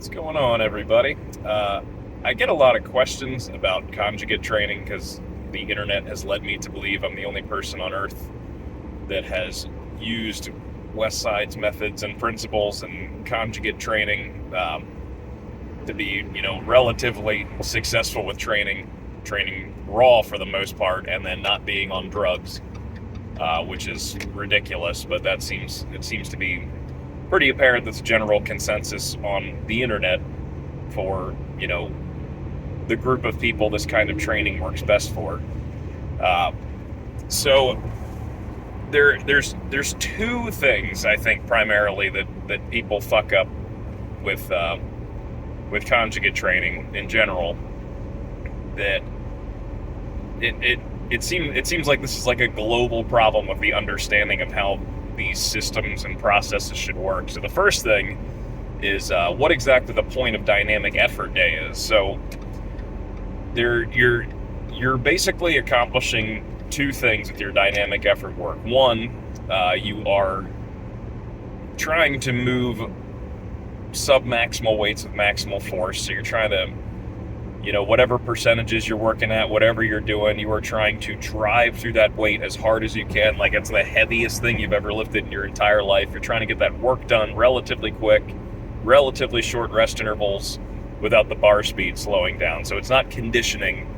What's going on, everybody? I get a lot of questions about conjugate training because the internet has led me to believe I'm the only person on earth that has used Westside's methods and principles and conjugate training to be, relatively successful with training raw for the most part, and then not being on drugs, which is ridiculous. But it seems to be pretty apparent that's a general consensus on the internet for, the group of people this kind of training works best for. So there's two things I think primarily that people fuck up with conjugate training in general. That it seems like this is like a global problem with the understanding of how these systems and processes should work. So the first thing is what exactly the point of dynamic effort day is. So you're basically accomplishing two things with your dynamic effort work. One, you are trying to move sub-maximal weights with maximal force. So you're trying to, whatever percentages you're working at, whatever you're doing, you are trying to drive through that weight as hard as you can, like it's the heaviest thing you've ever lifted in your entire life. You're trying to get that work done relatively quick, relatively short rest intervals, without the bar speed slowing down. So it's not conditioning.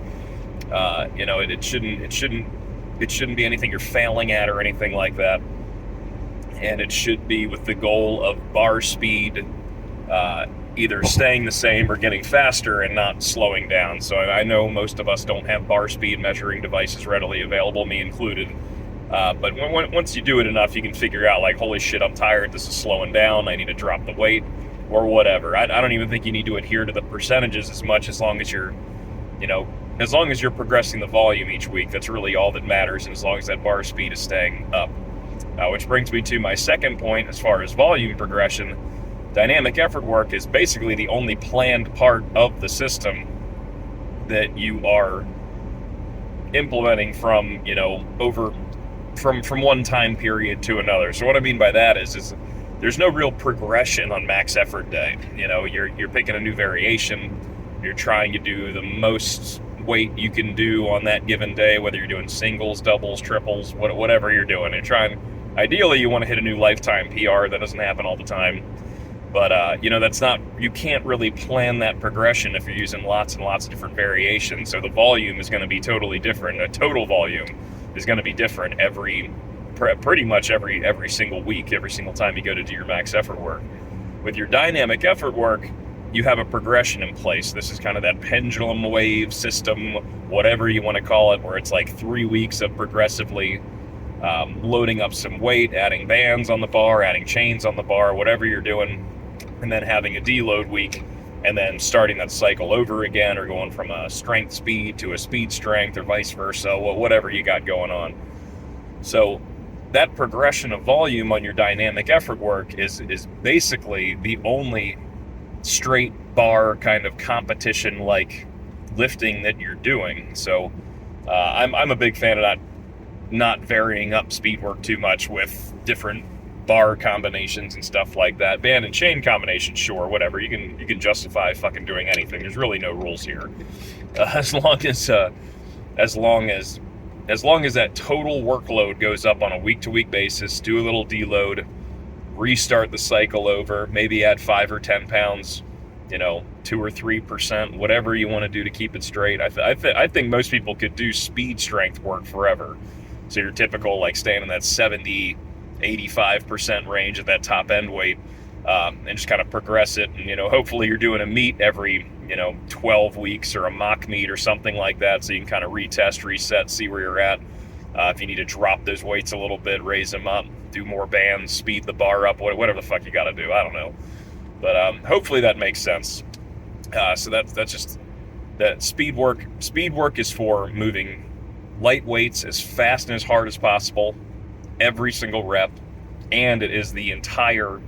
It shouldn't be anything you're failing at or anything like that. And it should be with the goal of bar speed either staying the same or getting faster and not slowing down. So I know most of us don't have bar speed measuring devices readily available, me included. But once you do it enough, you can figure out, like, holy shit, I'm tired, this is slowing down, I need to drop the weight, or whatever. I don't even think you need to adhere to the percentages as much, as long as you're progressing the volume each week. That's really all that matters, and as long as that bar speed is staying up. Which brings me to my second point as far as volume progression. Dynamic effort work is basically the only planned part of the system that you are implementing from one time period to another. So what I mean by that is there's no real progression on max effort day. You're picking a new variation. You're trying to do the most weight you can do on that given day, whether you're doing singles, doubles, triples, whatever you're doing. Ideally, you want to hit a new lifetime PR. That doesn't happen all the time. But, you can't really plan that progression if you're using lots and lots of different variations. So the volume is going to be totally different. A total volume is going to be different pretty much every single week, every single time you go to do your max effort work. With your dynamic effort work, you have a progression in place. This is kind of that pendulum wave system, whatever you want to call it, where it's like 3 weeks of progressively loading up some weight, adding bands on the bar, adding chains on the bar, whatever you're doing, and then having a deload week, and then starting that cycle over again, or going from a strength speed to a speed strength, or vice versa, whatever you got going on. So that progression of volume on your dynamic effort work is basically the only straight bar kind of competition like lifting that you're doing. So I'm a big fan of not varying up speed work too much with different bar combinations and stuff like that. Band and chain combinations, sure, whatever. You can justify fucking doing anything. There's really no rules here, as long as that total workload goes up on a week-to-week basis. Do a little deload, restart the cycle over, maybe add 5 or 10 pounds, 2 or 3%, whatever you want to do to keep it straight. I think most people could do speed strength work forever. So your typical, like, staying in that 70, 85% range at that top end weight, and just kind of progress it. And, hopefully you're doing a meet every, 12 weeks, or a mock meet or something like that, so you can kind of retest, reset, see where you're at. If you need to drop those weights a little bit, raise them up, do more bands, speed the bar up, whatever the fuck you got to do. I don't know. But hopefully that makes sense. So that's just that speed work. Speed work is for moving light weights as fast and as hard as possible every single rep, and it is the entire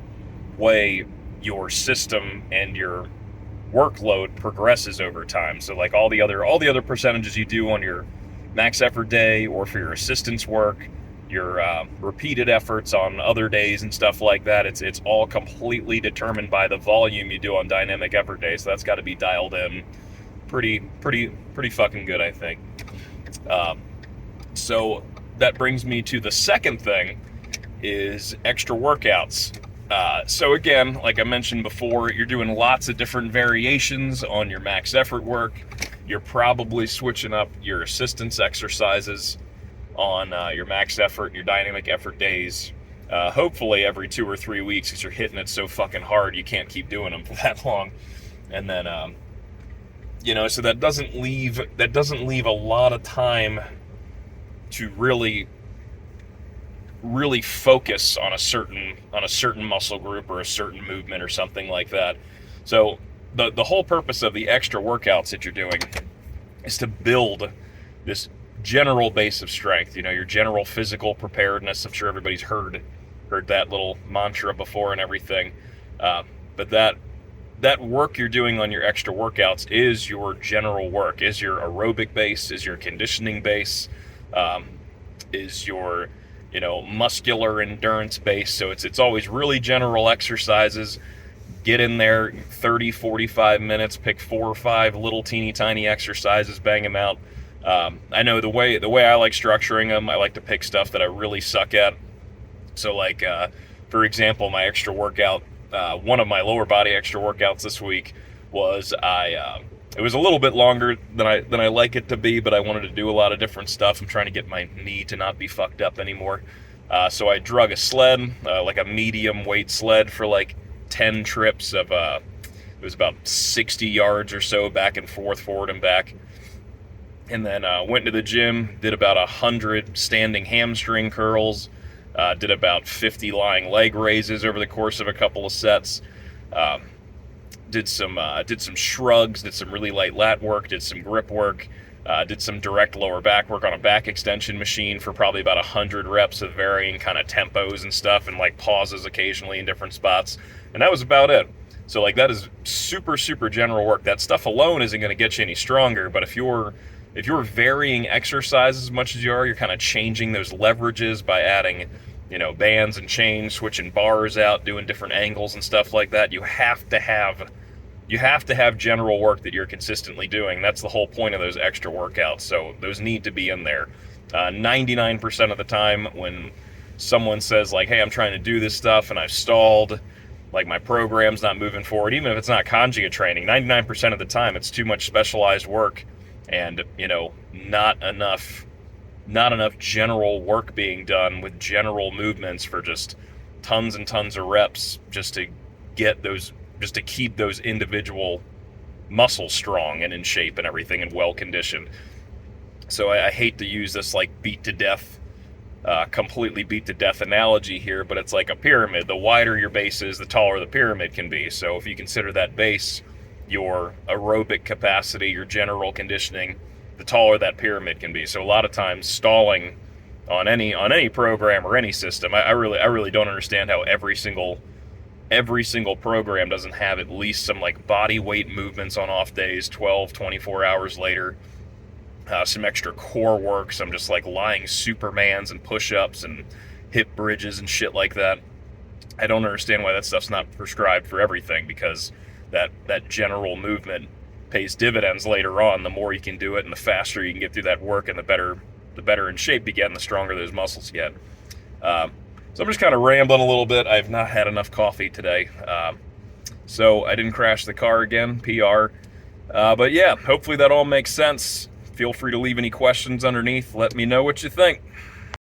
way your system and your workload progresses over time. So like all the other percentages you do on your max effort day or for your assistance work, your repeated efforts on other days and stuff like that. It's all completely determined by the volume you do on dynamic effort days. So that's got to be dialed in pretty fucking good, I think. So that brings me to the second thing, is extra workouts. So again, like I mentioned before, you're doing lots of different variations on your max effort work. You're probably switching up your assistance exercises on your max effort, your dynamic effort days, hopefully every 2 or 3 weeks, because you're hitting it so fucking hard you can't keep doing them for that long. And then so that doesn't leave a lot of time to really focus on a certain muscle group or a certain movement or something like that. So the whole purpose of the extra workouts that you're doing is to build this general base of strength, your general physical preparedness. I'm sure everybody's heard that little mantra before and everything. But that work you're doing on your extra workouts is your general work, is your aerobic base, is your conditioning base, is your muscular endurance base. So it's always really general exercises. Get in there 30, 45 minutes, pick 4 or 5 little teeny tiny exercises, bang them out. I know the way I like structuring them, I like to pick stuff that I really suck at. So like, for example, my extra workout, one of my lower body extra workouts this week was it was a little bit longer than I like it to be, but I wanted to do a lot of different stuff. I'm trying to get my knee to not be fucked up anymore. So I drug a sled, like a medium weight sled, for like 10 trips of, it was about 60 yards or so back and forth, forward and back. And then went to the gym, did about 100 standing hamstring curls, did about 50 lying leg raises over the course of a couple of sets. Did some shrugs, did some really light lat work, did some grip work, did some direct lower back work on a back extension machine for probably about 100 reps of varying kind of tempos and stuff, and like pauses occasionally in different spots. And that was about it. So like that is super general work. That stuff alone isn't going to get you any stronger, but if you're varying exercise as much as you're kind of changing those leverages by adding, bands and chains, switching bars out, doing different angles and stuff like that, you have to have general work that you're consistently doing. That's the whole point of those extra workouts. So those need to be in there. 99% of the time when someone says like, hey, I'm trying to do this stuff and I've stalled, like my program's not moving forward, even if it's not conjugate training, 99% of the time it's too much specialized work and, not enough general work being done with general movements for just tons and tons of reps just to keep those individual muscles strong and in shape and everything and well conditioned. So I hate to use this like completely beat to death analogy here, but it's like a pyramid. The wider your base is, the taller the pyramid can be. So if you consider that base your aerobic capacity, your general conditioning, the taller that pyramid can be. So a lot of times stalling on any program or any system, I really don't understand how every single program doesn't have at least some like body weight movements on off days, 12, 24 hours later, some extra core work, some just like lying Supermans and push-ups and hip bridges and shit like that. I don't understand why that stuff's not prescribed for everything, because that general movement pays dividends later on. The more you can do it and the faster you can get through that work, and the better in shape you get and the stronger those muscles get. So I'm just kind of rambling a little bit. I've not had enough coffee today. So I didn't crash the car again, PR. But yeah, hopefully that all makes sense. Feel free to leave any questions underneath. Let me know what you think.